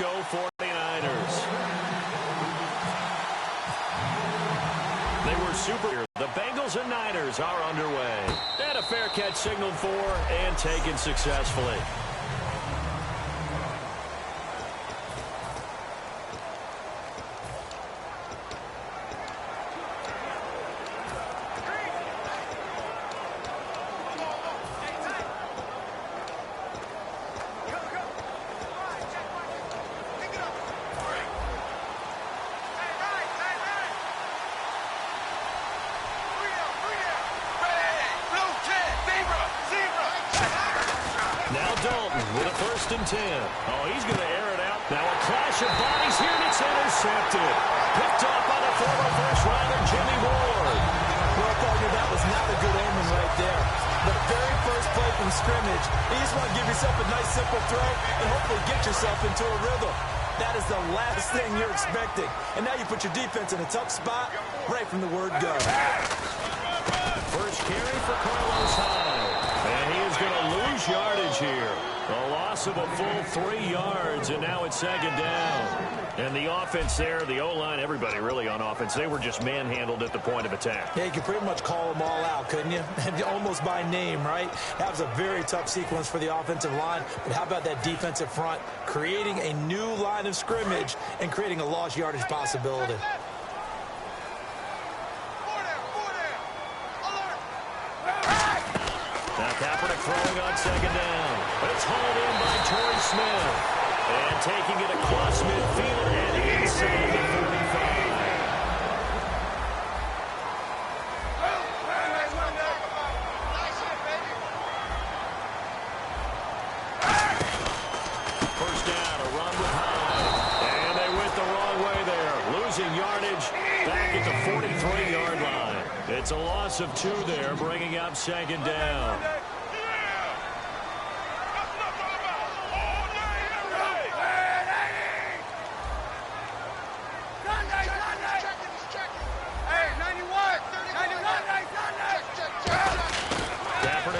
go 49ers. They were super. The Bengals and Niners are underway. And a fair catch signaled for and taken successfully. With a 1st and 10. Oh, he's going to air it out. Now a clash of bodies here, and it's intercepted. Picked up by the former first-rounder, Jimmy Ward. Well, partner, that was not a good omen right there. The very first play from scrimmage, you just want to give yourself a nice, simple throw and hopefully get yourself into a rhythm. That is the last thing you're expecting. And now you put your defense in a tough spot right from the word go. First carry for Carlos Hyde. And he is going to lose yardage here. A loss of a full 3 yards, and now it's 2nd down. And the offense there, the O-line, everybody really on offense, they were just manhandled at the point of attack. Yeah, you could pretty much call them all out, couldn't you? Almost by name, right? That was a very tough sequence for the offensive line. But how about that defensive front, creating a new line of scrimmage and creating a lost yardage possibility? Now Kaepernick throwing on 2nd down. It's hauled in by Torrey Smith. And taking it across midfield and inside the 45. First down, a run with Hyde. And they went the wrong way there. Losing yardage back at the 43-yard line. It's a loss of 2 there, bringing up 2nd down.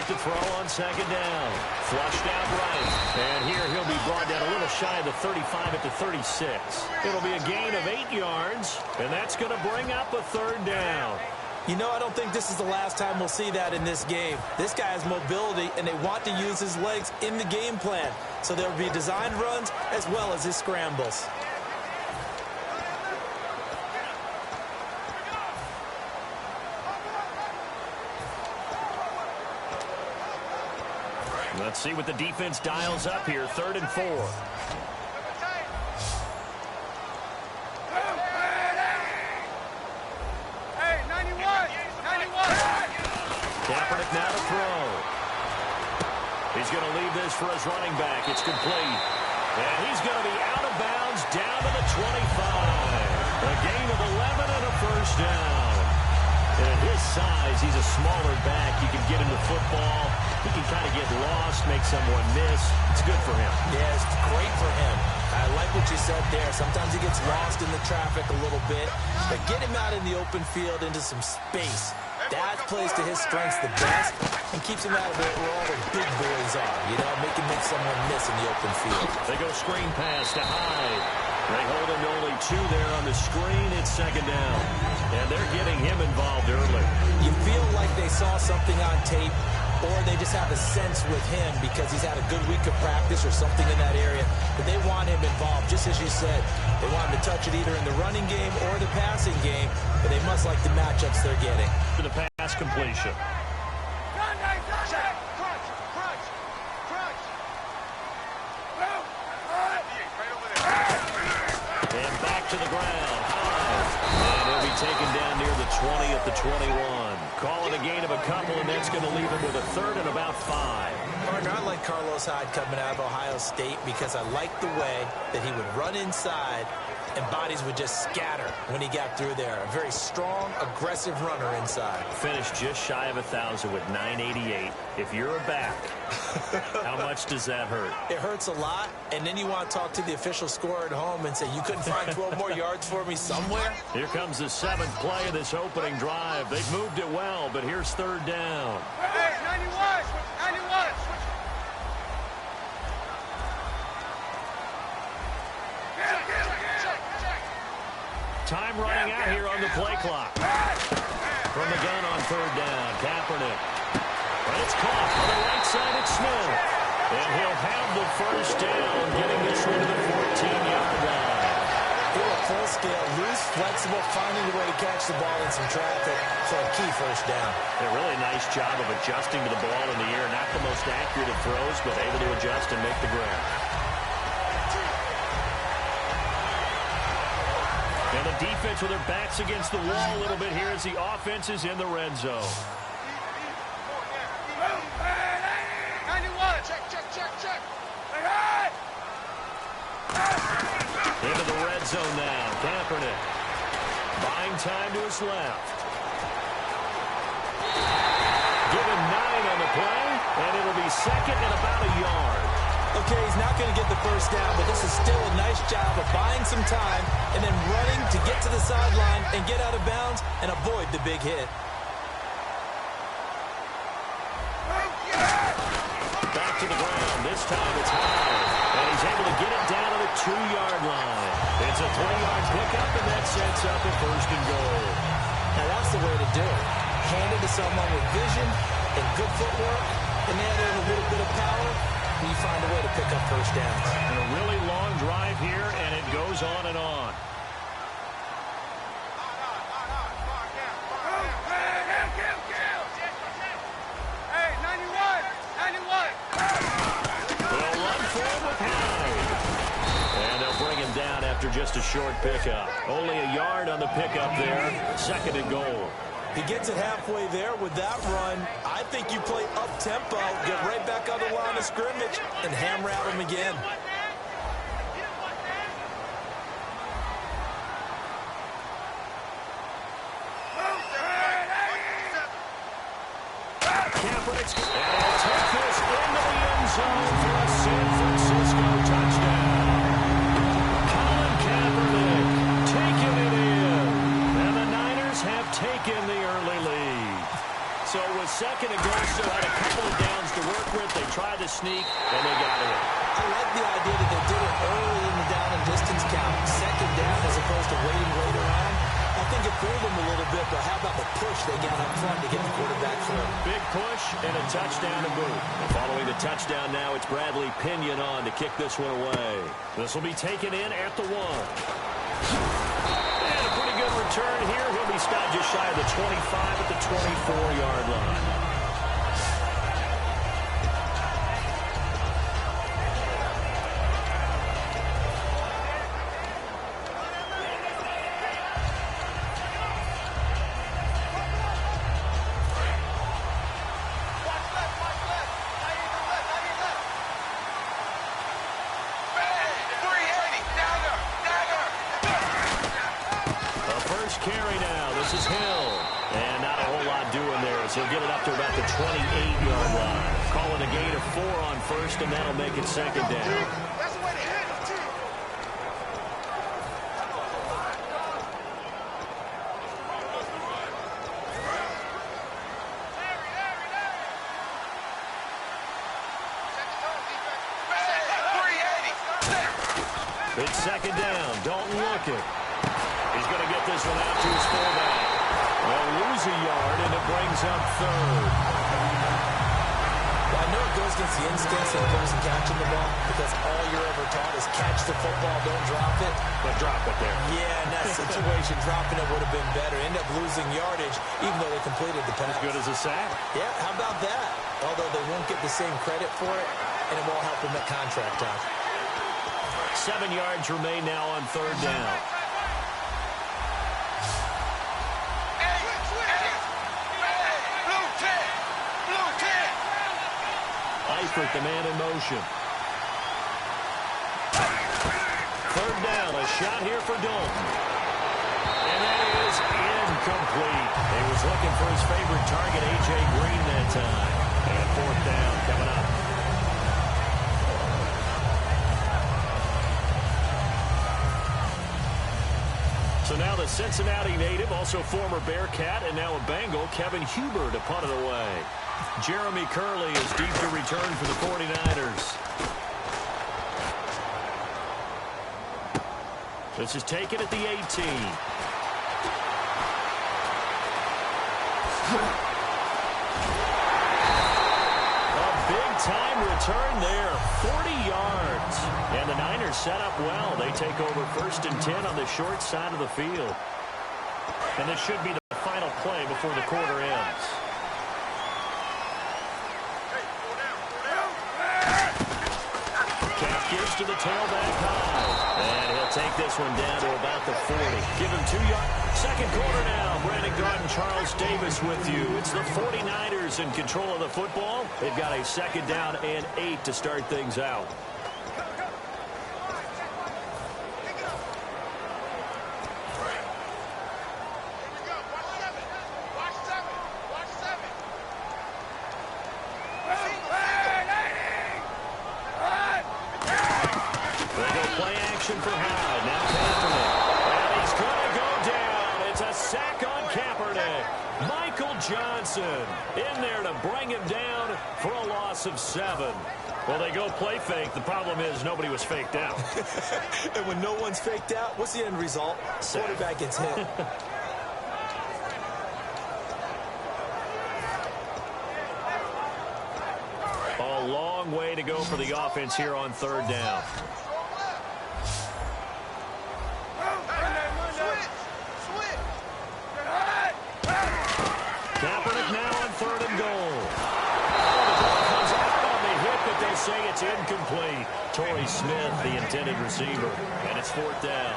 To throw on 2nd down. Flushed out right. And here he'll be brought down a little shy of the 35 at the 36. It'll be a gain of 8 yards, and that's going to bring up a 3rd down. You know, I don't think this is the last time we'll see that in this game. This guy has mobility, and they want to use his legs in the game plan. So there will be designed runs as well as his scrambles. Let's see what the defense dials up here. 3rd and 4. Kaepernick now to throw. He's going to leave this for his running back. It's complete. And he's going to be out of bounds down to the 25. A gain of 11 and a 1st down. And at his size, he's a smaller back. You can get him the football. He can kind of get lost, make someone miss. It's good for him. Yeah, it's great for him. I like what you said there. Sometimes he gets lost in the traffic a little bit. But get him out in the open field into some space. That plays to his strengths the best and keeps him out of it where all the big boys are. You know, make him make someone miss in the open field. They go screen pass to Hyde. They hold him to only 2 there on the screen. It's 2nd down. And they're getting him involved early. You feel like they saw something on tape, or they just have a sense with him because he's had a good week of practice or something in that area. But they want him involved, just as you said. They want him to touch it either in the running game or the passing game, but they must like the matchups they're getting. For the pass completion. And back to the ground. And he'll be taken down near the 20 at the 21. Call it a gain of a couple, and that's going to leave him with a 3rd and about 5. Partner, I like Carlos Hyde coming out of Ohio State because I like the way that he would run inside and bodies would just scatter when he got through there. A very strong, aggressive runner inside. Finished just shy of 1,000 with 988. If you're a back, how much does that hurt? It hurts a lot, and then you want to talk to the official scorer at home and say, you couldn't find 12 more yards for me somewhere? Here comes the 7th play of this opening drive. They've moved it well, but here's 3rd down. Hey, 91! 91! time running out here on the play clock. From the gun on third down, Kaepernick. And it's caught on the right side. It's Smith. And he'll have the first down, getting this one to the 14-yard line. They were full scale, loose, flexible, finding a way to catch the ball in some traffic for a key first down. A really nice job of adjusting to the ball in the air. Not the most accurate of throws, but able to adjust and make the grab. And the defense with their backs against the wall a little bit here as the offense is in the red zone. 91, check. Into the red zone now. Kaepernick buying time to his left. Given 9 on the play, and it'll be second and about a yard. Okay, he's not going to get the first down, but this is still a nice job of buying some time and then running to get to the sideline and get out of bounds and avoid the big hit. Back to the ground. This time it's high. And he's able to get it down to the 2-yard line. It's a 3-yard pickup, and that sets up a first and goal. Now that's the way to do it. Hand it to someone with vision and good footwork, and add in a little bit of power, and you find a way to pick up first downs. And a really long drive here, and it goes on and on. Hey, 91. They'll run forward with Hyde. And they'll bring him down after just a short pickup. Only a yard on the pickup there. Second and goal. He gets it halfway there with that run. I think you play up-tempo, get right back on the line of scrimmage, and hammer out him again. Kaepernick's and he'll take this into the end zone for a San Francisco touchdown. Colin Kaepernick taking it in. And the Niners have taken the early lead. So with second and goal, still had a couple of downs to work with. They tried to sneak, and they got it. I like the idea that they did it early in the down and distance count. Second down as opposed to waiting later on. I think it fooled them a little bit, but how about the push they got up front to get the quarterback through? Big push and a touchdown to boot. And following the touchdown now, it's Bradley Pinion on to kick this one away. This will be taken in at the 1. And a pretty good return here. He'll be stopped just shy of the 25 at the 24-yard line. Carry now. This is Hill. And not a whole lot doing there as he'll get it up to about the 28-yard line. Call it a gain of 4 on first, and that'll make it second down. That's the way to hit it, too. It's second down. Dalton looking. He's going to get this one out to his fullback. They'll lose a yard, and it brings up third. Well, I know it goes against the instincts of the person catching the ball because all you're ever taught is catch the football, don't drop it. But drop it there. Yeah, in that situation, dropping it would have been better. End up losing yardage, even though they completed the pass. As good as a sack. Yeah, how about that? Although they won't get the same credit for it, and it won't help them at contract time. 7 yards remain now on third down. Eifert, the man in motion. Third down, a shot here for Dalton. And that is incomplete. He was looking for his favorite target, A.J. Green, that time. And fourth down coming up. So now the Cincinnati native, also former Bearcat, and now a Bengal, Kevin Huber, to punt it away. Jeremy Curley is deep to return for the 49ers. This is taken at the 18. A big-time return there, 40 yards. And the Niners set up well. They take over 1st and 10 on the short side of the field. And this should be the final play before the quarter ends. Cap gives to the tailback high. And he'll take this one down to about the 40. Give him 2 yards. Second quarter now. Brandon Garden, Charles Davis with you. It's the 49ers in control of the football. They've got a 2nd down and 8 to start things out. For Hyde. Now Kaepernick. And he's going to go down. It's a sack on Kaepernick. Michael Johnson in there to bring him down for a loss of 7. Well, they go play fake. The problem is nobody was faked out. And when no one's faked out, what's the end result? Quarterback gets hit. A long way to go for the offense here on 3rd down. Kaepernick now on 3rd and goal. Oh, the ball comes out on the hit, but they say it's incomplete. Torrey Smith, the intended receiver, and it's 4th down.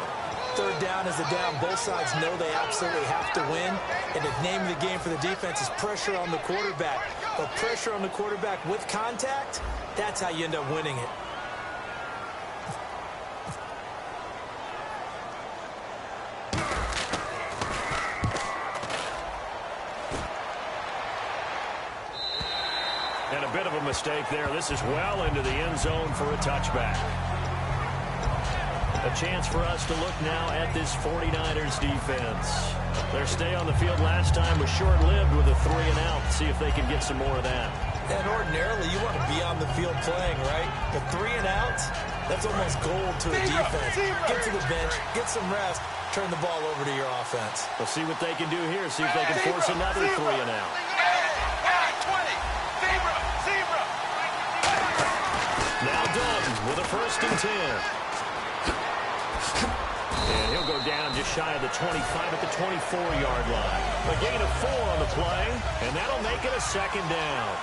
3rd down is the down. Both sides know they absolutely have to win, and the name of the game for the defense is pressure on the quarterback. But pressure on the quarterback with contact, that's how you end up winning it. And a bit of a mistake there. This is well into the end zone for a touchback. A chance for us to look now at this 49ers defense. Their stay on the field last time was short-lived with a 3 and out. See if they can get some more of that. And ordinarily, you want to be on the field playing, right? But 3 and out, that's almost gold to a defense. Get to the bench, get some rest, turn the ball over to your offense. We'll see what they can do here. See if they can force another 3 and out. Now Dunn with a 1st and 10. And he'll go down just shy of the 25 at the 24-yard line. A gain of 4 on the play, and that'll make it a 2nd down.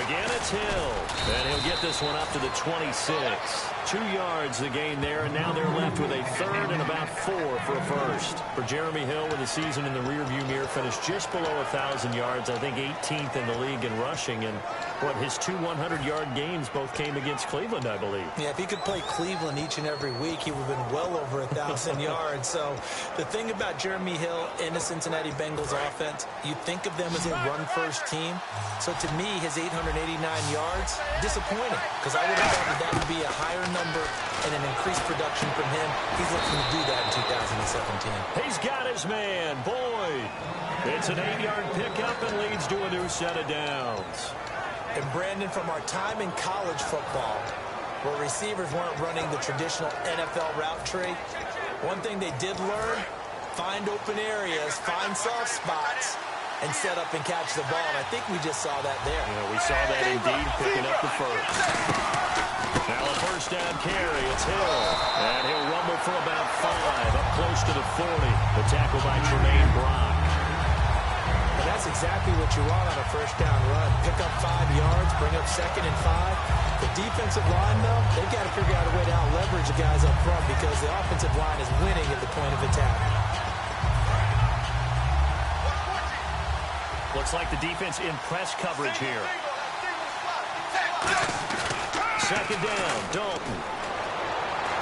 Again, it's Hill. And he'll get this one up to the 26. 2 yards the gain there, and now they're left with a 3rd and about 4 for a 1st. For Jeremy Hill, with the season in the rearview mirror, finished just below 1,000 yards. I think 18th in the league in rushing. And what, his 2 100-yard games both came against Cleveland, I believe. Yeah, if he could play Cleveland each and every week, he would have been well over 1,000 yards. So the thing about Jeremy Hill in the Cincinnati Bengals offense, you think of them as a run-first team. So to me, his 889 yards, disappointing, because I would have thought that would be a higher number and an increased production from him. He's looking to do that in 2017. He's got his man, Boyd. It's an 8-yard pickup and leads to a new set of downs. And Brandon, from our time in college football, where receivers weren't running the traditional NFL route tree, one thing they did learn, find open areas, find soft spots, and set up and catch the ball. And I think we just saw that there. Yeah, we saw that indeed, picking up the 1st. Now a 1st down carry. It's Hill. And he'll rumble for about 5, up close to the 40. The tackle by Tremaine Brock. And that's exactly what you want on a 1st down run. Pick up 5 yards, bring up 2nd and 5. The defensive line, though, they've got to figure out a way to out-leverage the guys up front because the offensive line is winning at the point of attack. Looks like the defense in press coverage here. 2nd down, Dalton.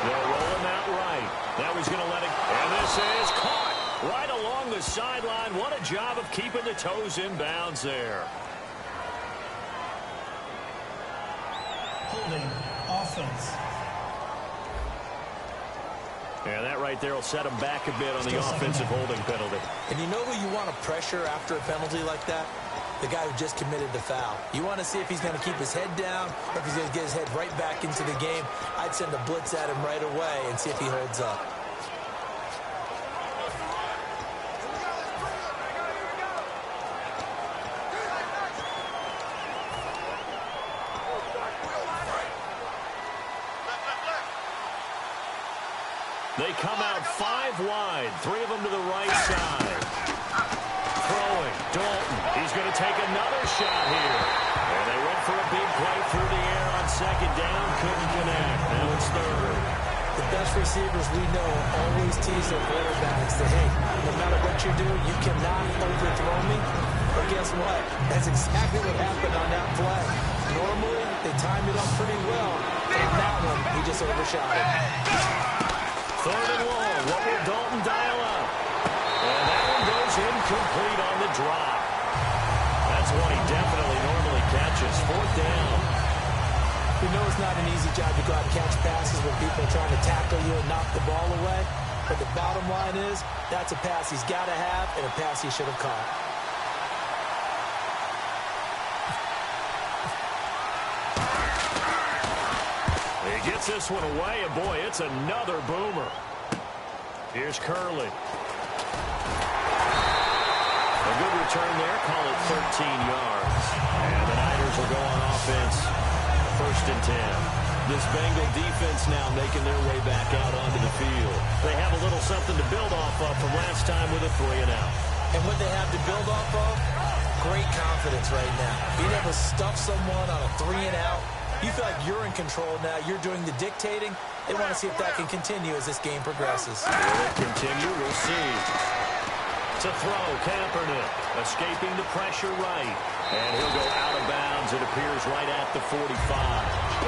They'll roll him out right. Now he's going to let it. And this is caught right along the sideline. What a job of keeping the toes in bounds there. Holding offense. And that right there will set him back a bit on the offensive holding penalty. And you know who you want to pressure after a penalty like that? the guy who just committed the foul. You want to see if he's going to keep his head down or if he's going to get his head right back into the game. I'd send a blitz at him right away and see if he holds up. They come out 5 wide, 3 of them to the right side. Throwing, Dalton. He's going to take another shot here. And they went for a big play through the air on second down. Couldn't connect. Now it's third. The best receivers we know always tease their quarterbacks that, hey, no matter what you do, you cannot overthrow me. But guess what? That's exactly what happened on that play. Normally, they timed it up pretty well. But on that one, he just overshot it. Third and long. What will Dalton dial up? And that one goes incomplete on the drop. That's one he definitely normally catches. Fourth down. You know it's not an easy job to go out and catch passes when people are trying to tackle you and knock the ball away. But the bottom line is, that's a pass he's got to have and a pass he should have caught. He gets this one away, and boy, it's another boomer. Here's Curley. A good return there, call it 13 yards. And the Niners will go on offense, 1st and 10. This Bengal defense now making their way back out onto the field. They have a little something to build off of from last time with a 3-and-out. And what they have to build off of, great confidence right now. Being able to stuff someone on a 3-and-out, you feel like you're in control now. You're doing the dictating. They want to see if that can continue as this game progresses. Will it continue? We'll see. To throw, Kaepernick escaping the pressure right. And he'll go out of bounds. It appears right at the 45.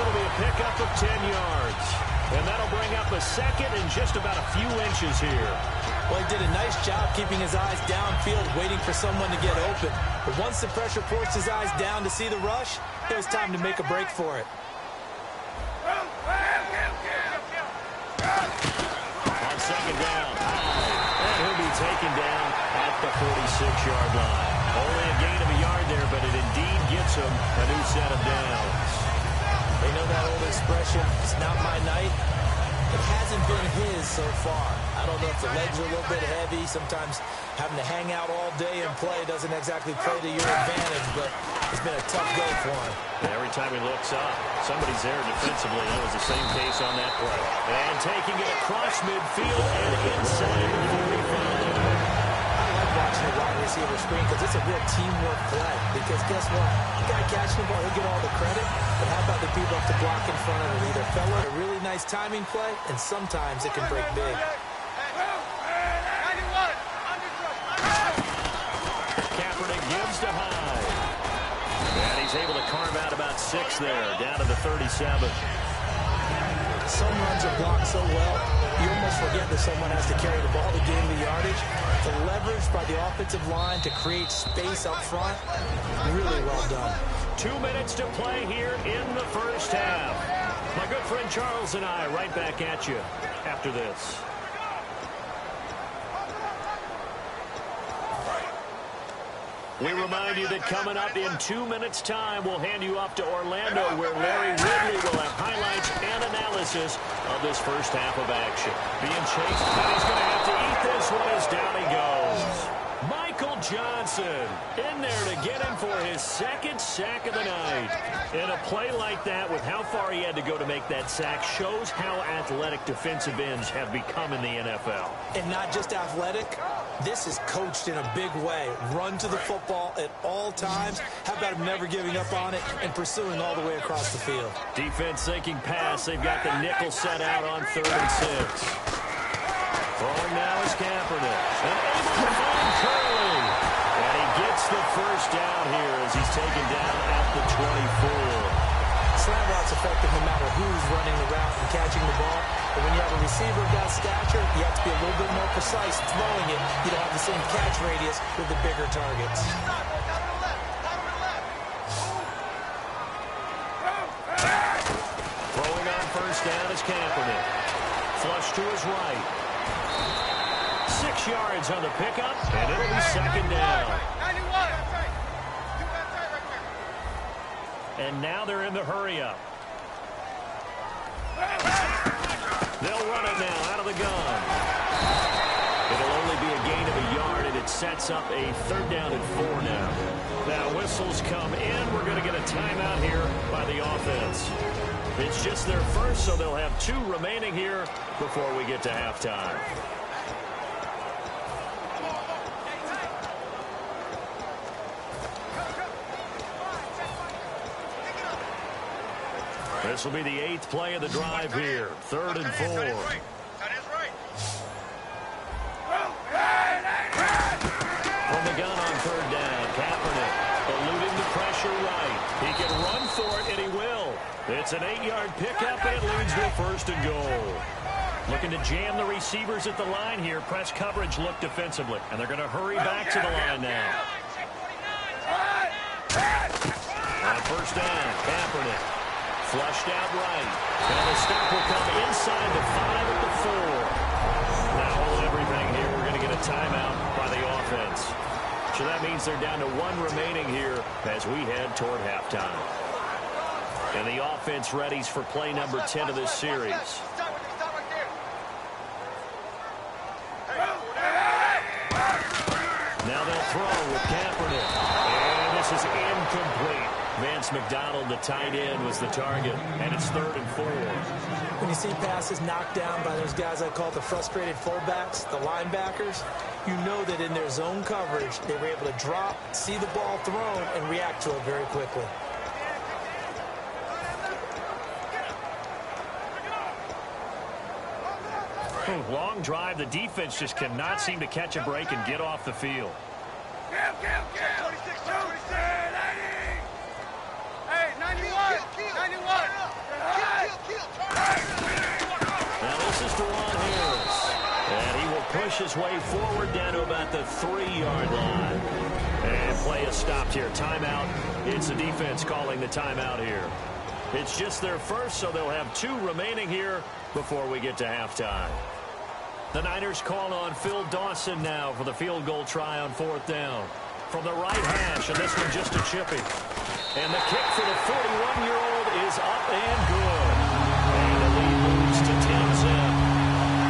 It'll be a pickup of 10 yards. And that'll bring up a second and just about a few inches here. Well, he did a nice job keeping his eyes downfield, waiting for someone to get open. But once the pressure forced his eyes down to see the rush, it was time to make a break for it. On second down, and he'll be taken down at the 46-yard line. Only a gain of a yard there, but it indeed gets him a new set of downs. They know that old expression, it's not my night. It hasn't been his so far. I don't know if the legs are a little bit heavy. Sometimes having to hang out all day and play doesn't exactly play to your advantage, but it's been a tough go for him. Every time he looks up, somebody's there defensively. That was the same case on that play. And taking it across midfield and inside the 45. I like watching the wide receiver screen because it's a real teamwork play. Because guess what? The guy catching the ball, he'll get all the credit. But how about the people up to block in front of him? Either fell on a really nice timing play, and sometimes it can break big. Kaepernick gives to Hyde. And he's able to carve out about 6 there, down to the 37. Some runs are blocked so well, you almost forget that someone has to carry the ball to gain the yardage. The leverage by the offensive line to create space up front, really well done. 2 minutes to play here in the first half. My good friend Charles and I right back at you after this. We remind you that coming up in 2 minutes' time, we'll hand you off to Orlando, where Larry Ridley will have highlights and analysis of this first half of action. Being chased, and he's going to have to eat this one as down he goes. Michael Johnson in there to get him for his 2nd sack of the night. And a play like that, with how far he had to go to make that sack, shows how athletic defensive ends have become in the NFL. And not just athletic, this is coached in a big way. Run to the football at all times. How about him never giving up on it and pursuing all the way across the field? Defense thinking pass. They've got the nickel set out on 3rd and 6. Throwing now is Kaepernick. And able to find Curley. And he gets the first down here as he's taken down at the 24. Slant route's effective no matter who's running the route and catching the ball. But when you have a receiver of that stature, you have to be a little bit more precise throwing it. You don't have the same catch radius with the bigger targets. Throwing on first down is Kaepernick. Flush to his right. 6 yards on the pickup, and it'll be 2nd down. and now they're in the hurry-up. They'll run it now out of the gun. It'll only be a gain of a yard, and it sets up a 3rd down and 4 now. Now whistles come in. We're going to get a timeout here by the offense. It's just their first, so they'll have 2 remaining here before we get to halftime. This will be the 8th play of the drive here. 3rd and 4. That is right. From the gun on 3rd down, Kaepernick eluding the pressure right. He can run for it, and he will. It's an 8-yard pickup, and it leads to a 1st and goal. Looking to jam the receivers at the line here. Press coverage look defensively, and they're going to hurry back to the line now. On 1st down, Kaepernick. Flushed out right. And the stop will come inside the 5 at the 4. Now hold everything here. We're going to get a timeout by the offense. So that means they're down to 1 remaining here as we head toward halftime. And the offense readies for play number 10 of this series. Now they'll throw with Kaepernick. And this is incomplete. Vance McDonald, the tight end, was the target, and it's 3rd and 4. When you see passes knocked down by those guys I call the frustrated fullbacks, the linebackers, you know that in their zone coverage, they were able to drop, see the ball thrown, and react to it very quickly. Long drive. The defense just cannot seem to catch a break and get off the field. Now this is Dewan Harris. And he will push his way forward down to about the 3-yard line. And play is stopped here. Timeout. It's the defense calling the timeout here. It's just their first, so they'll have 2 remaining here before we get to halftime. The Niners call on Phil Dawson now for the field goal try on 4th down. From the right hash, and this one just a chippy. And the kick for the 41-year-old is up and good. And the lead moves to 10-zip.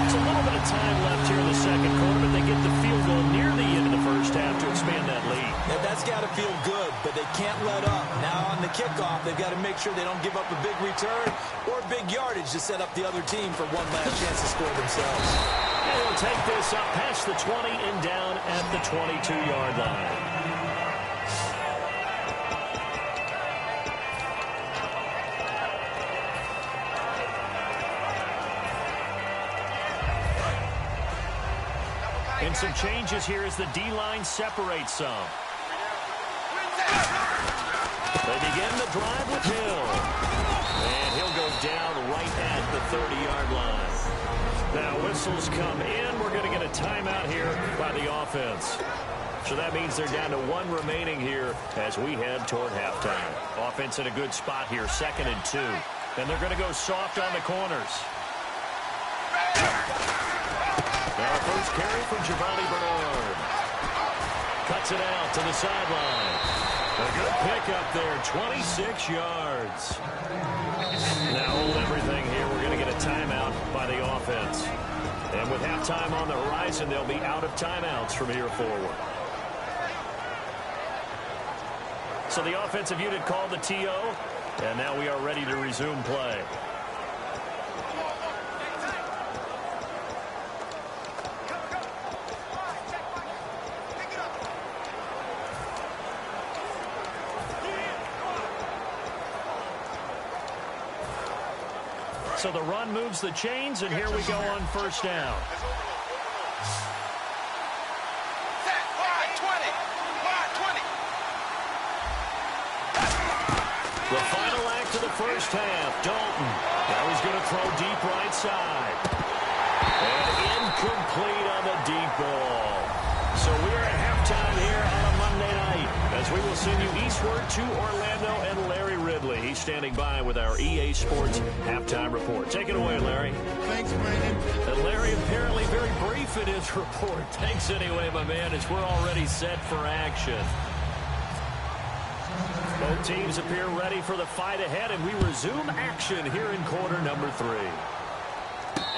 It's a little bit of time left here in the second quarter, but they get the field goal near the end of the first half to expand that lead. Now, that's got to feel good, but they can't let up. Now on the kickoff, they've got to make sure they don't give up a big return or big yardage to set up the other team for one last chance to score themselves. And they'll take this up past the 20 and down at the 22-yard line. And some changes here as the D-line separates some. They begin the drive with Hill. And he'll go down right at the 30-yard line. Now whistles come in. We're going to get a timeout here by the offense. So that means they're down to 1 remaining here as we head toward halftime. Offense in a good spot here, 2nd and 2. And they're going to go soft on the corners. Now first carry from Giovanni Bernard. Cuts it out to the sideline. A good pickup there, 26 yards. Now hold everything here. We're going to get a timeout by the offense. And with halftime on the horizon, they'll be out of timeouts from here forward. So the offensive unit called the TO, and now we are ready to resume play. So the run moves the chains, and here we go on 1st down. The final act of the first half, Dalton. Now he's going to throw deep right side. And incomplete on the deep ball. So we're at halftime here on a Monday night as we will send you eastward to Orlando and Larry Ridley. He's standing by with our EA Sports halftime report. Take it away, Larry. Thanks, Brandon. And Larry apparently very brief in his report. Thanks anyway, my man, as we're already set for action. Both teams appear ready for the fight ahead, and we resume action here in quarter number 3.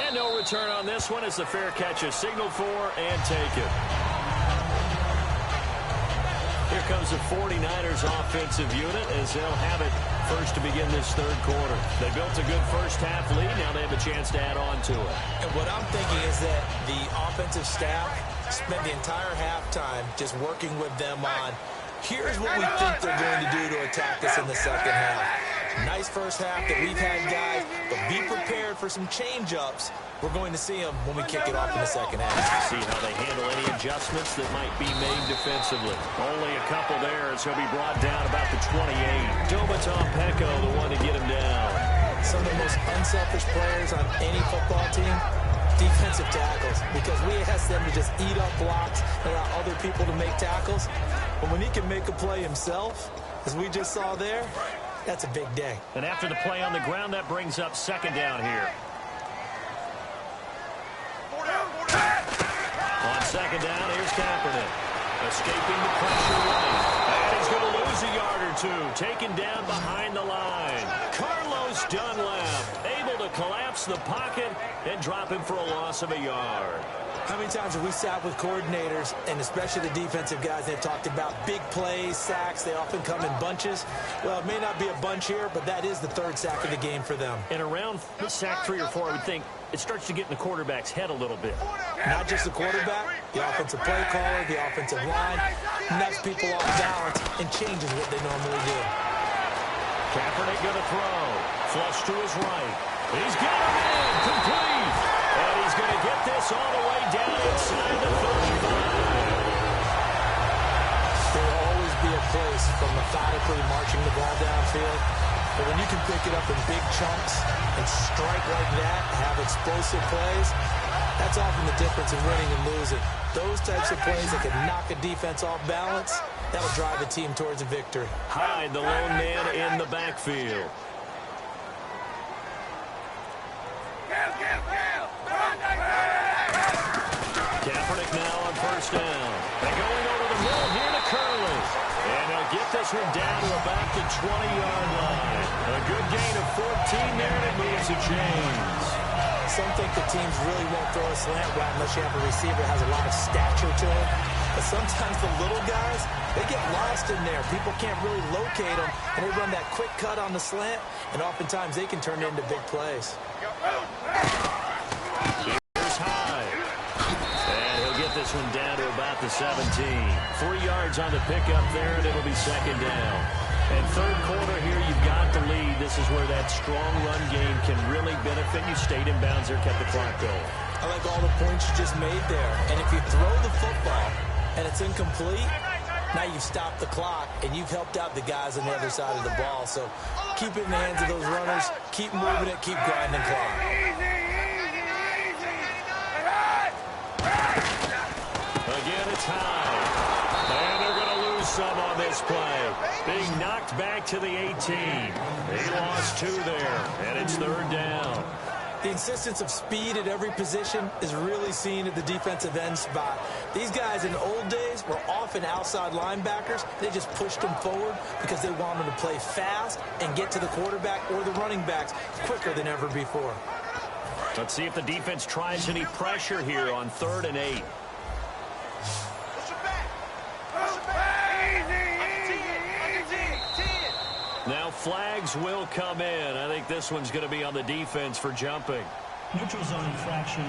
And no return on this one as the fair catch is signaled for and taken. Here comes the 49ers offensive unit as they'll have it first to begin this third quarter. They built a good first-half lead. Now they have a chance to add on to it. And what I'm thinking is that the offensive staff spent the entire halftime just working with them on, here's what we think they're going to do to attack us in the second half. Nice first half that we've had, guys, but be prepared for some change-ups. We're going to see them when we kick it off in the second half. See how they handle any adjustments that might be made defensively. Only a couple there, so he'll be brought down about the 28. Domaton Peko, the one to get him down. Some of the most unselfish players on any football team, defensive tackles, because we ask them to just eat up blocks and allow other people to make tackles. But when he can make a play himself, as we just saw there, that's a big day. And after the play on the ground, that brings up second down here. On second down, here's Kaepernick. Escaping the pressure right. And he's going to lose a yard or two. Taken down behind the line. Carlos Dunlap able to collapse the pocket and drop him for a loss of a yard. How many times have we sat with coordinators, and especially the defensive guys, they've talked about big plays, sacks. They often come in bunches. Well, it may not be a bunch here, but that is the third sack of the game for them. And around sack 3 or 4, I would think it starts to get in the quarterback's head a little bit. Not just the quarterback, the offensive play caller, the offensive line, knocks people off balance and changes what they normally do. Kaepernick going to throw. Flush to his right. He's got him in. Complete. And he's going to get this all the way down inside the 35. There will always be a place for methodically marching the ball downfield. But when you can pick it up in big chunks and strike like that, have explosive plays, that's often the difference in winning and losing. Those types of plays that can knock a defense off balance, that'll drive a team towards a victory. Hyde, the lone man in the backfield. Kaepernick now on first down. And going over the middle here to Curley. And they'll get this one down to about the 20-yard line. A good gain of 14 there, and it moves the chains. Some think the teams really won't throw a slant route unless you have a receiver that has a lot of stature to him. But sometimes the little guys, they get lost in there. People can't really locate them, and they run that quick cut on the slant, and oftentimes they can turn it into big plays. Here's Hyde. And he'll get this one down to about the 17. 3 yards on the pickup there, and it'll be second down. And third quarter here, you've got the lead. This is where that strong run game can really benefit you. Stayed in bounds there, kept the clock going. I like all the points you just made there. And if you throw the football and it's incomplete, now you've stopped the clock and you've helped out the guys on the other side of the ball. So keep it in the hands of those runners. Keep moving it. Keep grinding clock. Again, it's Hyde. And they're going to lose some on this play. Being knocked back to the 18. He lost 2 there, and it's third down. The insistence of speed at every position is really seen at the defensive end spot. These guys in the old days were often outside linebackers. They just pushed them forward because they wanted to play fast and get to the quarterback or the running backs quicker than ever before. Let's see if the defense tries any pressure here on 3rd and 8. Now flags will come in. I think this one's going to be on the defense for jumping. Neutral zone infraction,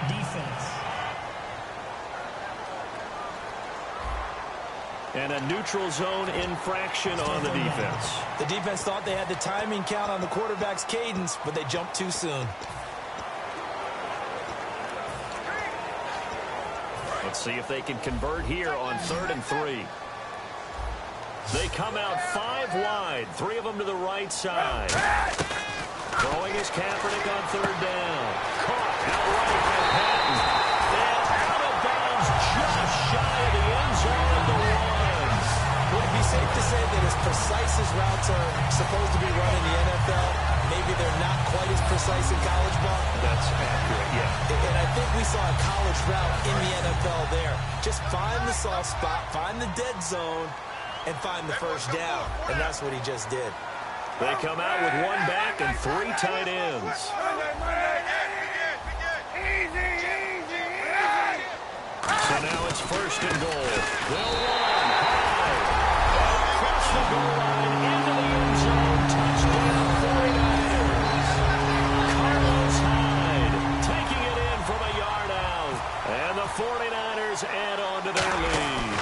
defense. And a neutral zone infraction on the defense. The defense thought they had the timing count on the quarterback's cadence, but they jumped too soon. Let's see if they can convert here on 3rd and 3. They come out 5 wide, 3 of them to the right side. Throwing his Kaepernick on 3rd down. Caught outright by Patton. And out of bounds just shy of the end zone at the 1. Would it be safe to say that as precise as routes are supposed to be run in the NFL, maybe they're not quite as precise in college ball? That's accurate, yeah. And I think we saw a college route in the NFL there. Just find the soft spot, find the dead zone, and find the first down, and that's what he just did. They come out with one back and 3 tight ends. So now it's first and goal. They'll run high. Across the goal line into the end zone. Touchdown 49ers. Carlos Hyde taking it in from a yard out. And the 49ers add on to their lead.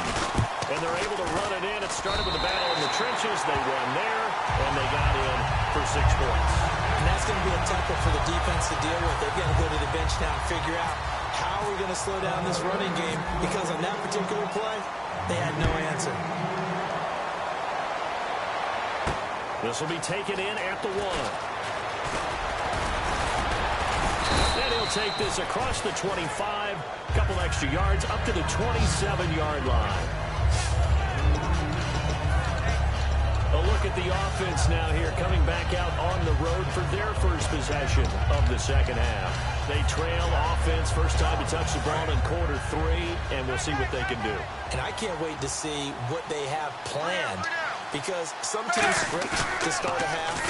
And they're able to run it in. It started with a battle in the trenches. They won there, and they got in for 6 points. And that's going to be a tough one for the defense to deal with. They've got to go to the bench now and figure out how are we going to slow down this running game, because on that particular play, they had no answer. This will be taken in at the 1. And he'll take this across the 25, a couple extra yards, up to the 27-yard line. A look at the offense now here, coming back out on the road for their first possession of the second half. They trail offense, first time to touch the ball in quarter 3, and we'll see what they can do. And I can't wait to see what they have planned, because some teams script to start a half.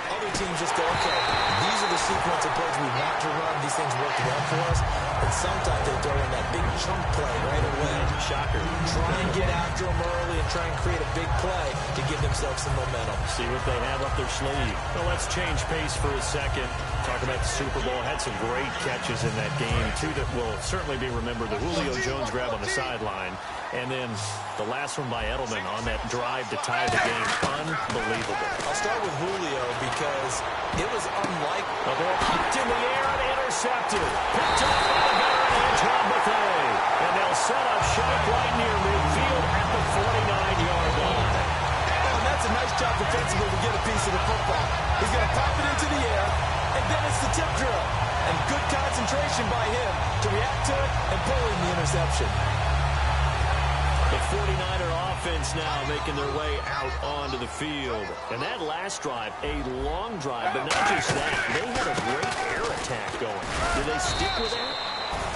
Other teams just go, okay, these are the sequence of plays we want to run. These things work well for us. And sometimes they throw in that big chunk play right away. Shocker. Try and get after them early and try and create a big play to give themselves some momentum. See what they have up their sleeve. Well, let's change pace for a second. Talk about the Super Bowl. Had some great catches in that game. 2 that will certainly be remembered. The Julio Jones grab on the sideline. And then the last one by Edelman on that drive to tie the game. Unbelievable. I'll start with Julio because it was unlike. The ball popped in the air and intercepted. Picked up by the veteran Antoine Bethea. And they'll set up shop right near midfield at the 49-yard line. Oh, and that's a nice job defensively to get a piece of the football. He's going to pop it into the air, and then it's the tip drill. And good concentration by him to react to it and pull in the interception. The 49er offense now making their way out onto the field. And that last drive, a long drive, but not just that. They had a great air attack going. Did they stick with that?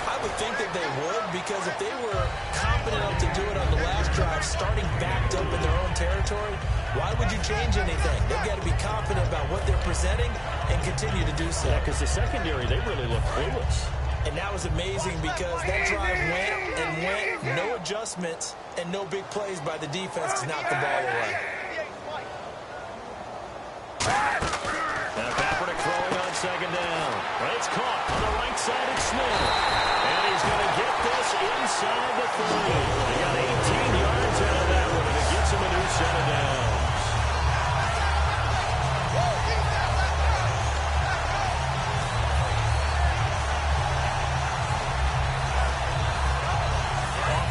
I would think that they would, because if they were confident enough to do it on the last drive, starting backed up in their own territory, why would you change anything? They've got to be confident about what they're presenting and continue to do so. Yeah, because the secondary, they really look clueless. And that was amazing because that drive went and went, no adjustments, and no big plays by the defense to knock the ball away. Now Kaepernick throwing on second down. It's caught on the right side of Smith. And he's going to get this inside the 30. They got 18 yards out of that one, and it gets him a new set of downs.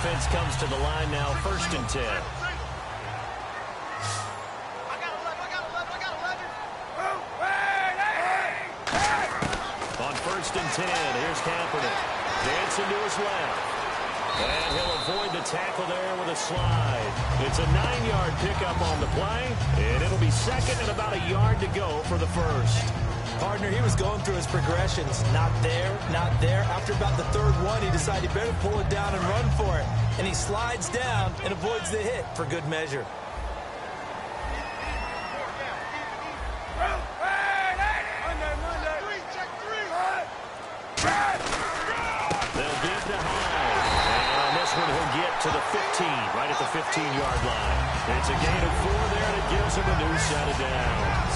Offense comes to the line now, first and 10. On first and 10, here's Kaepernick. Dancing to his left. And he'll avoid the tackle there with a slide. It's a 9-yard pickup on the play, and it'll be second and about a yard to go for the first. Partner, he was going through his progressions. Not there, not there. After about the third one, he decided he better pull it down and run for it. And he slides down and avoids the hit for good measure. They'll give to Hyde. And on this one, he'll get to the 15, right at the 15-yard line. It's a gain of 4 there, and it gives him a new set of downs.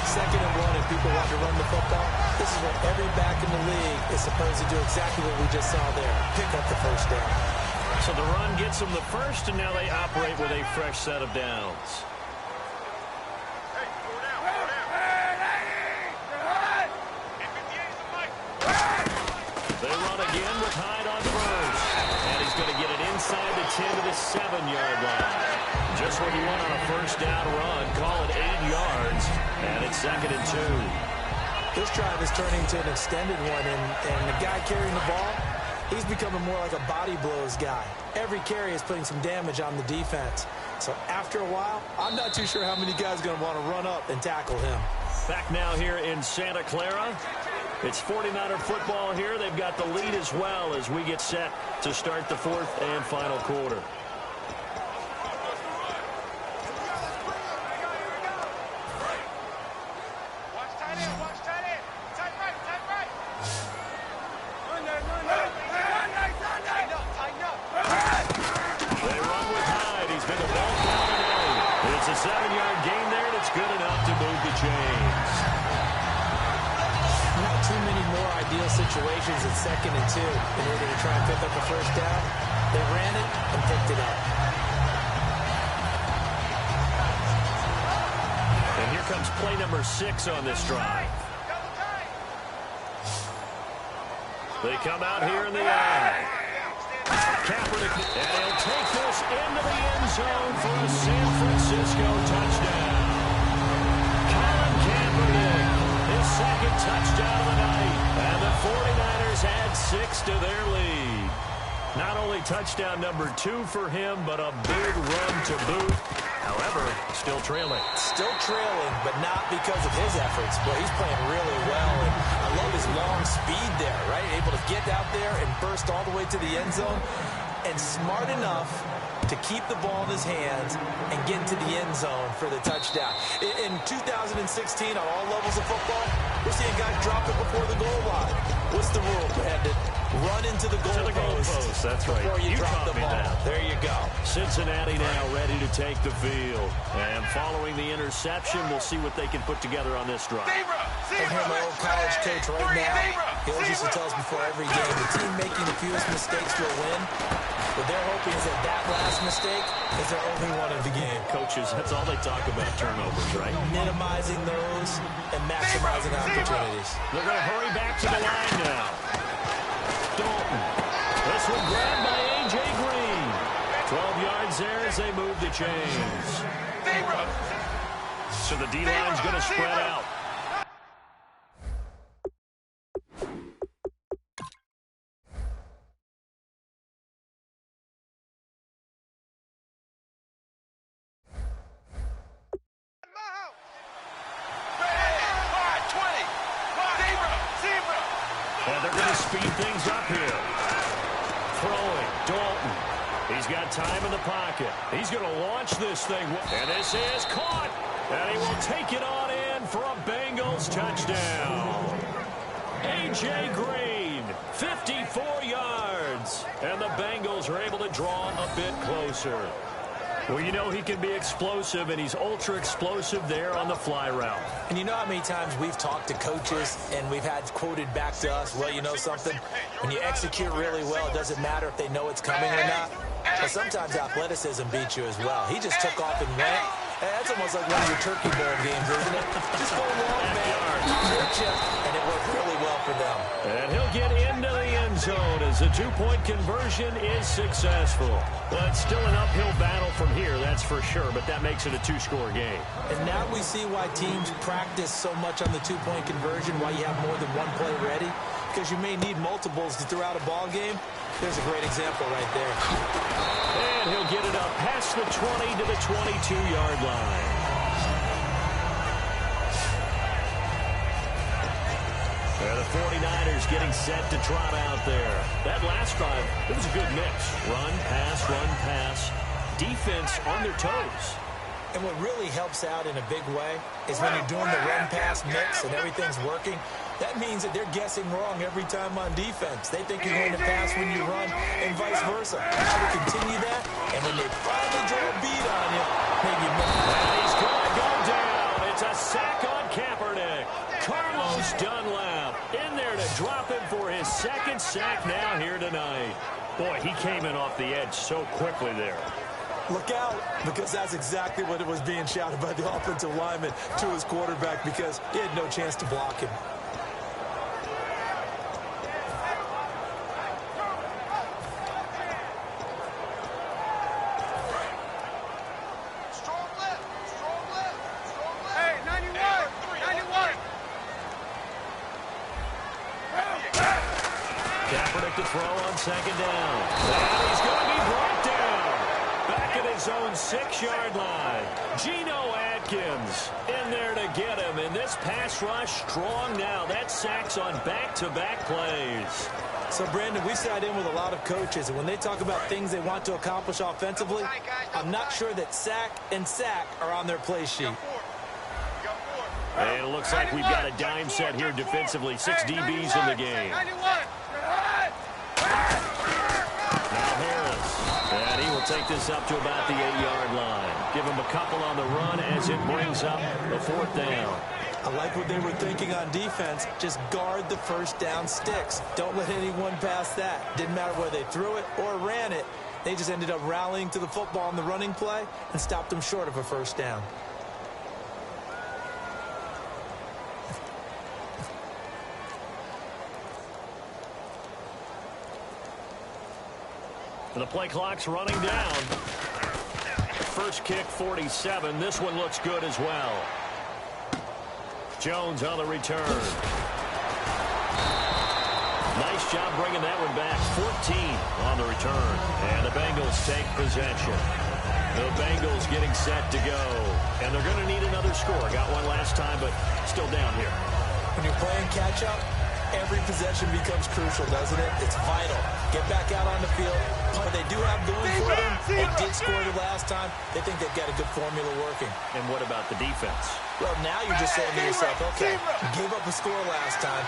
Second and 1, if people want to run the football, this is what every back in the league is supposed to do, exactly what we just saw there. Pick up the first down. So the run gets them the first, and now they operate with a fresh set of downs. They run again with Hyde on first. And he's going to get it inside the 10 to the 7-yard line. Just what you want on a first down run. Call it 8 yards. And it's second and 2. This drive is turning to an extended one, and the guy carrying the ball, he's becoming more like a body blows guy. Every carry is putting some damage on the defense. So after a while, I'm not too sure how many guys are going to want to run up and tackle him. Back now here in Santa Clara. It's 49er football here. They've got the lead as well as we get set to start the fourth and final quarter. ideal situations at 2nd and 2 in order to try and pick up a first down. They ran it and picked it up. And here comes play number 6 on this drive. They come out here in the eye. Kaepernick, and he'll take this into the end zone for a San Francisco touchdown. Colin Kaepernick, his second touchdown of the night. And the 49ers add 6 to their lead. Not only touchdown number 2 for him, but a big run to boot. However, still trailing. Still trailing, but not because of his efforts. But he's playing really well. And I love his long speed there, right? Able to get out there and burst all the way to the end zone. And smart enough to keep the ball in his hands and get into the end zone for the touchdown. In 2016, on all levels of football, we're seeing guys drop it before the goal line. What's the rule, Brandon? Run into the goalpost. That's right. Before you drop the ball. There you go. Cincinnati now ready to take the field. And following the interception, we'll see what they can put together on this drive. I hear my old college coach right now. He always used to tell us before every game, the team making the fewest mistakes will win. What they're hoping is that last mistake is their only one of the game. Coaches, that's all they talk about, turnovers, right? Minimizing those and maximizing opportunities. They're going to hurry back to the line now. Dalton. This one grabbed by A.J. Green. 12 yards there as they move the chains. So the D-line's going to spread out. And they're going to speed things up here. Throwing, Dalton. He's got time in the pocket. He's going to launch this thing. And this is caught. And he will take it on in for a Bengals touchdown. A.J. Green, 54 yards. And the Bengals are able to draw a bit closer. Well, you know he can be explosive, and he's ultra-explosive there on the fly route. And you know how many times we've talked to coaches, and we've had quoted back to us, well, you know something? When you execute really well, it doesn't matter if they know it's coming or not. But sometimes athleticism beats you as well. He just took off and went. That's almost like one of your Turkey Bowl games, isn't it? Just go long, man. And it worked really well for them. And he'll get into the end zone as the two-point conversion is successful. But it's still an uphill battle from here, that's for sure, but that makes it a two-score game. And now we see why teams practice so much on the two-point conversion, why you have more than one play ready, because you may need multiples to throw out a ball game. There's a great example right there. And he'll get it up past the 20 to the 22-yard line. And the 49ers getting set to trot out there. That last drive, it was a good mix. Run, pass, defense on their toes. And what really helps out in a big way is when you're doing the run-pass mix and everything's working, that means that they're guessing wrong every time on defense. They think you're going to pass when you run and vice versa. How to continue that, and when they finally draw a beat on you, maybe you miss. And he's going to go down. It's a sack on Kaepernick. Carlos Dunlap in there to drop him for his second sack now here tonight. Boy, he came in off the edge so quickly there. Look out, because that's exactly what it was being shouted by the offensive lineman to his quarterback, because he had no chance to block him. Strong left. Hey, 91. Kaepernick to throw on second down. And he's going to be brought down. Back at his own 6-yard line. Geno Atkins in there to get him. And this pass rush strong now. That sacks on back-to-back plays. So, Brandon, we sat in with a lot of coaches, and when they talk about things they want to accomplish offensively, I'm not sure that sack and sack are on their play sheet. And it looks like we've got a dime set here defensively. 6 DBs in the game. Now Harris. And he will take this up to about the 8-yard line. Give him a couple on the run as it brings up the 4th down. I like what they were thinking on defense. Just guard the first down sticks. Don't let anyone pass that. Didn't matter whether they threw it or ran it. They just ended up rallying to the football in the running play and stopped them short of a first down. The play clock's running down. First kick, 47. This one looks good as well. Jones on the return. Nice job bringing that one back. 14 on the return. And the Bengals take possession. The Bengals getting set to go. And they're going to need another score. Got one last time, but still down here. When you're playing catch-up, every possession becomes crucial, doesn't it? It's vital. Get back out on the field. What they do have going for them, they did score the last time. They think they've got a good formula working. And what about the defense? Well, now you're just saying to yourself, okay, gave up a score last time.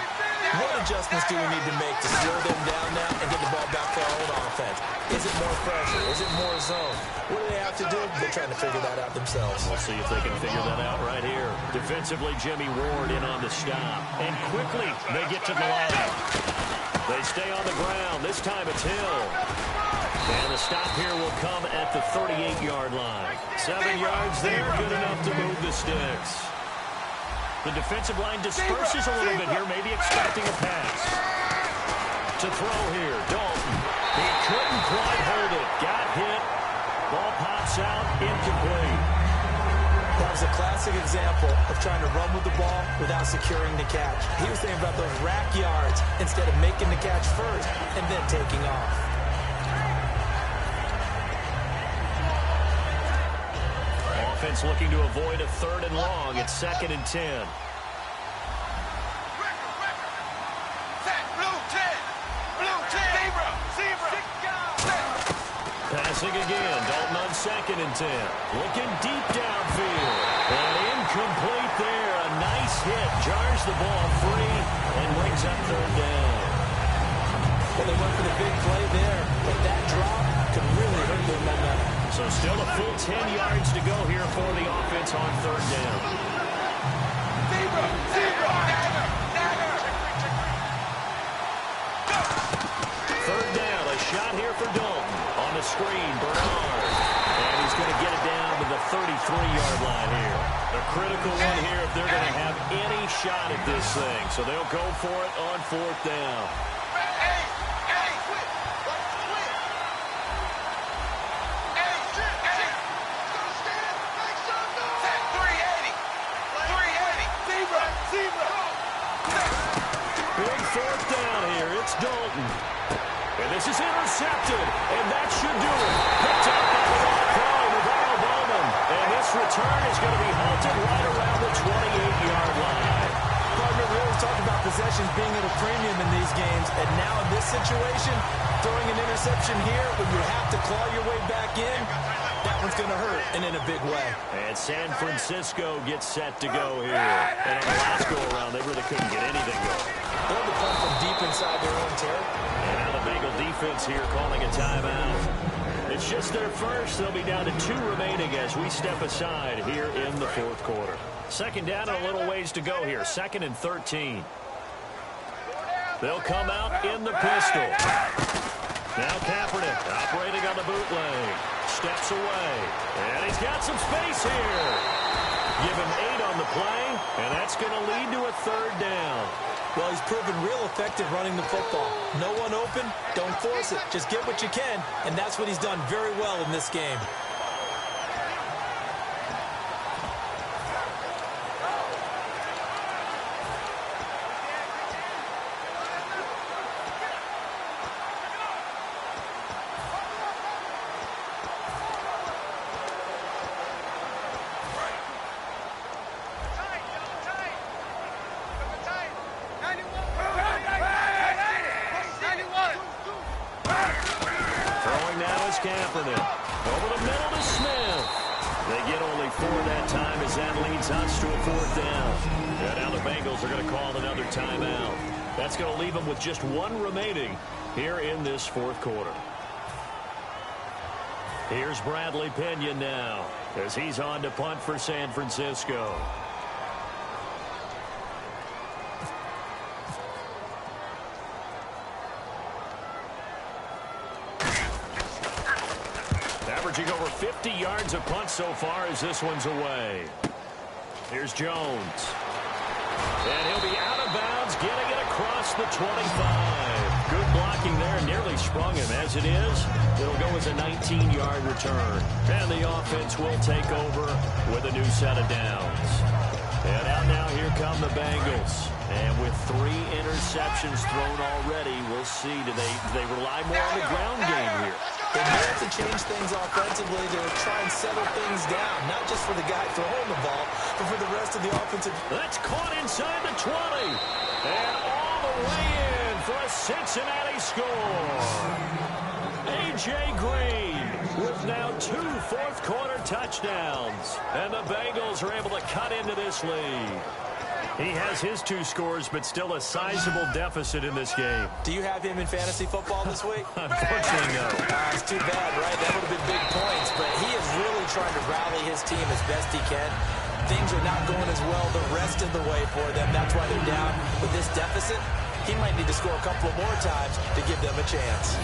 What adjustments do we need to make to slow them down now and get the ball back for our own offense? Is it more pressure? Is it more zone? What do they have to do? They're trying to figure that out themselves. We'll see if they can figure that out right here. Defensively, Jimmy Ward in on the stop. And quickly, they get to the line. They stay on the ground. This time it's Hill. And the stop here will come at the 38-yard line. 7 yards there, good enough to move the sticks. The defensive line disperses a little bit here, maybe expecting a pass. To throw here, Dalton. He couldn't quite hold it. Got hit. Ball pops out, incomplete. That was a classic example of trying to run with the ball without securing the catch. He was thinking about those rack yards instead of making the catch first and then taking off. Offense looking to avoid a 3rd and long. It's 2nd and 10. Passing again. Dalton on 2nd and 10. Looking deep downfield. And incomplete there. A nice hit. Jars the ball free and brings up 3rd down. Well, they went for the big play there, but that drop could really hurt their momentum. So still a full 10 yards to go here for the offense on 3rd down. Third down, a shot here for Dalton. On the screen, Bernard. And he's going to get it down to the 33-yard line here. A critical one here if they're going to have any shot at this thing. So they'll go for it on 4th down. Big 4th down here. It's Dalton. And this is intercepted. And that should do it. Picked up by the Pro, Navarro Bowman. And this return is going to be halted right around the 28-yard line. Partner, we always talk about possessions being at a premium in these games. And now in this situation, throwing an interception here when you have to claw your way back in, that one's going to hurt, and in a big way. And San Francisco gets set to go here. And on the last go-around, they really couldn't get anything going. They'll have to come from deep inside their own territory. And now the Bengal defense here calling a timeout. It's just their first. They'll be down to 2 remaining as we step aside here in the 4th quarter. 2nd down and a little ways to go here. 2nd and 13. They'll come out in the pistol. Now Kaepernick operating on the bootleg. Steps away. And he's got some space here. Give him 8 on the play, and that's going to lead to a 3rd down. Well, he's proven real effective running the football. No one open, don't force it. Just get what you can, and that's what he's done very well in this game. Kaepernick. Over the middle to Smith. They get only 4 that time as that leads us to a 4th down. And now the Bengals are going to call another timeout. That's going to leave them with just 1 remaining here in this 4th quarter. Here's Bradley Pinion now as he's on to punt for San Francisco. Averaging over 50 yards a punt so far as this one's away. Here's Jones. And he'll be out of bounds, getting it across the 25. Good blocking there, nearly sprung him. As it is, it'll go as a 19-yard return. And the offense will take over with a new set of downs. And out now, here come the Bengals. And with 3 interceptions thrown already, we'll see, do they rely more on the ground game here? They may have to change things offensively to try and settle things down, not just for the guy throwing the ball, but for the rest of the offensive. That's caught inside the 20. And all the way in for a Cincinnati score. A.J. Green with now 2 fourth-quarter touchdowns. And the Bengals are able to cut into this lead. He has his 2 scores, but still a sizable deficit in this game. Do you have him in fantasy football this week? Unfortunately, no. It's too bad, right? That would have been big points, but he is really trying to rally his team as best he can. Things are not going as well the rest of the way for them. That's why they're down with this deficit. He might need to score a couple more times to give them a chance.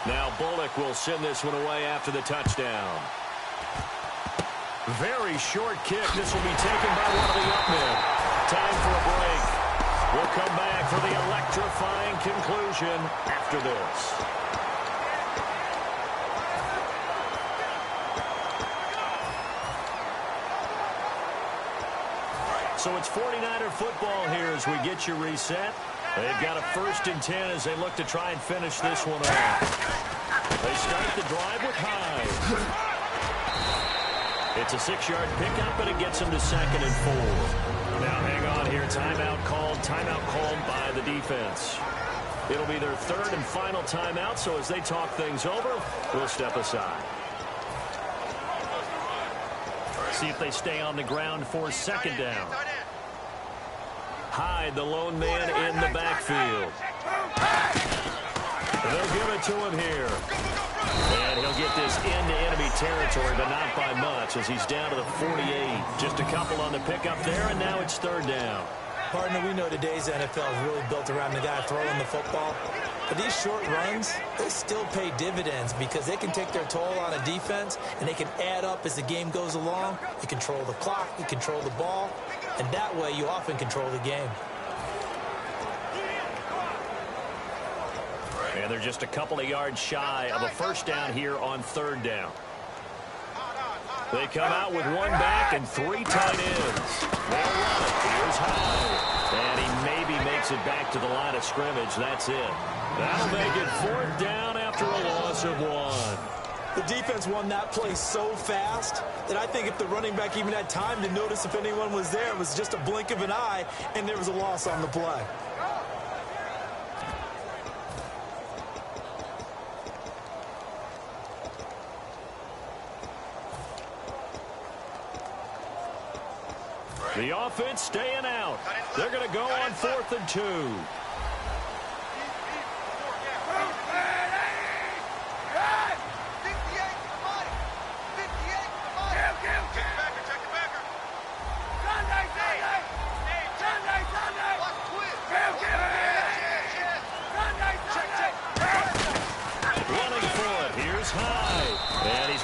Now Bullock will send this one away after the touchdown. Very short kick. This will be taken by one of the up men. Time for a break. We'll come back for the electrifying conclusion after this. So it's 49er football here as we get you reset. They've got a 1st and 10 as they look to try and finish this one off. They start the drive with Hyde. It's a 6-yard pickup, and it gets them to 2nd and 4. Now hang on here. Timeout called by the defense. It'll be their 3rd and final timeout, so as they talk things over, we'll step aside. See if they stay on the ground for 2nd down. Hyde, the lone man in the backfield. They'll give it to him here. And he'll get this into enemy territory, but not by much as he's down to the 48. Just a couple on the pickup there, and now it's 3rd down. Partner, we know today's NFL is really built around the guy throwing the football. But these short runs, they still pay dividends because they can take their toll on a defense, and they can add up as the game goes along. You control the clock, you control the ball, and that way you often control the game. And they're just a couple of yards shy of a 1st down here on 3rd down. They come out with 1 back and 3 tight ends. They'll run it. Here's Hyde. And he maybe makes it back to the line of scrimmage. That's it. That'll make it 4th down after a loss of 1. The defense won that play so fast that I think if the running back even had time to notice if anyone was there, it was just a blink of an eye, and there was a loss on the play. The offense staying out. They're going to go on 4th and 2.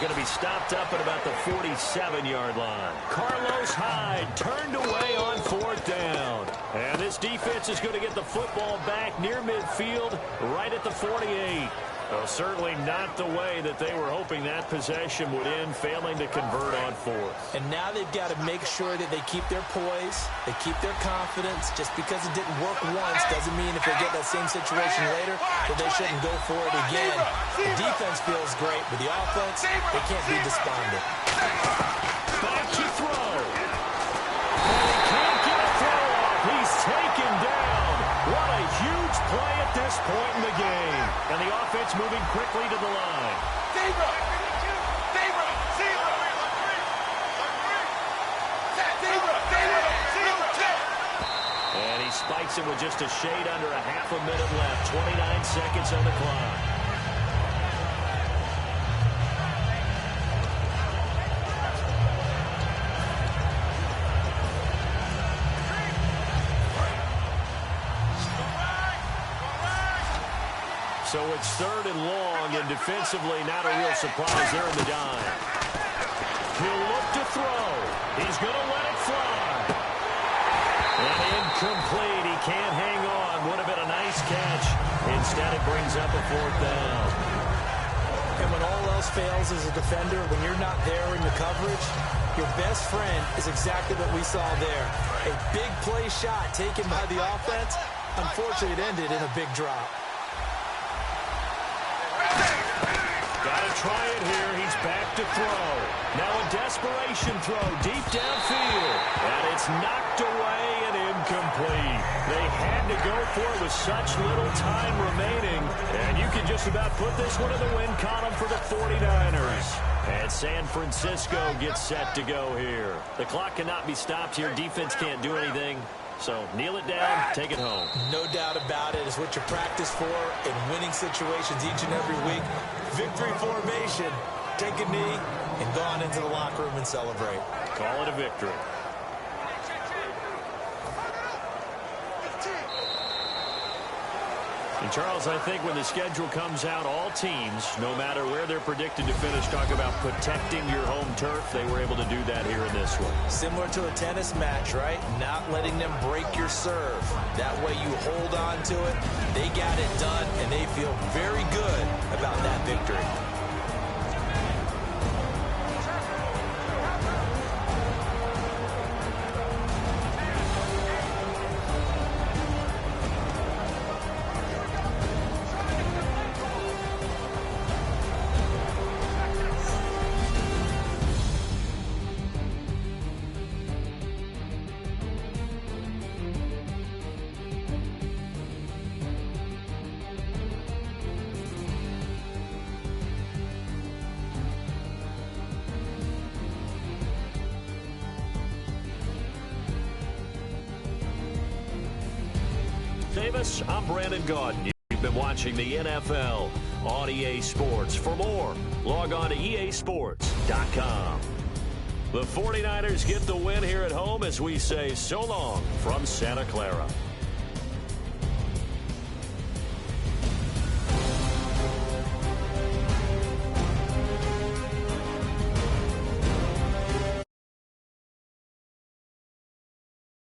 Going to be stopped up at about the 47-yard line. Carlos Hyde turned away on 4th down. And this defense is going to get the football back near midfield, right at the 48. Well, certainly not the way that they were hoping that possession would end, failing to convert on 4th. And now they've got to make sure that they keep their poise, they keep their confidence. Just because it didn't work once doesn't mean if they get that same situation later that they shouldn't go for it again. The defense feels great, but the offense, they can't be despondent. Back to throw. And he can't get a throw off. He's taken down. What a huge play at this point in the game. And the offense moving quickly to the line. And he spikes it with just a shade under a half a minute left. 29 seconds on the clock. So it's 3rd and long, and defensively not a real surprise there in the dime. He'll look to throw. He's going to let it fly. And incomplete. He can't hang on. Would have been a nice catch. Instead, it brings up a 4th down. And when all else fails as a defender, when you're not there in the coverage, your best friend is exactly what we saw there. A big play shot taken by the offense. Unfortunately, it ended in a big drop. Gotta try it here. He's back to throw. Now a desperation throw deep downfield. And it's knocked away and incomplete. They had to go for it with such little time remaining. And you can just about put this one in the win column for the 49ers. And San Francisco gets set to go here. The clock cannot be stopped here. Defense can't do anything. So kneel it down, take it home. No doubt about it. It's what you practice for in winning situations each and every week. Victory formation. Take a knee and go on into the locker room and celebrate. Call it a victory. And Charles, I think when the schedule comes out, all teams, no matter where they're predicted to finish, talk about protecting your home turf. They were able to do that here in this one. Similar to a tennis match, right? Not letting them break your serve. That way you hold on to it. They got it done, and they feel very good about that victory. Davis, I'm Brandon Gaudin. You've been watching the NFL on EA Sports. For more, log on to easports.com. The 49ers get the win here at home as we say so long from Santa Clara.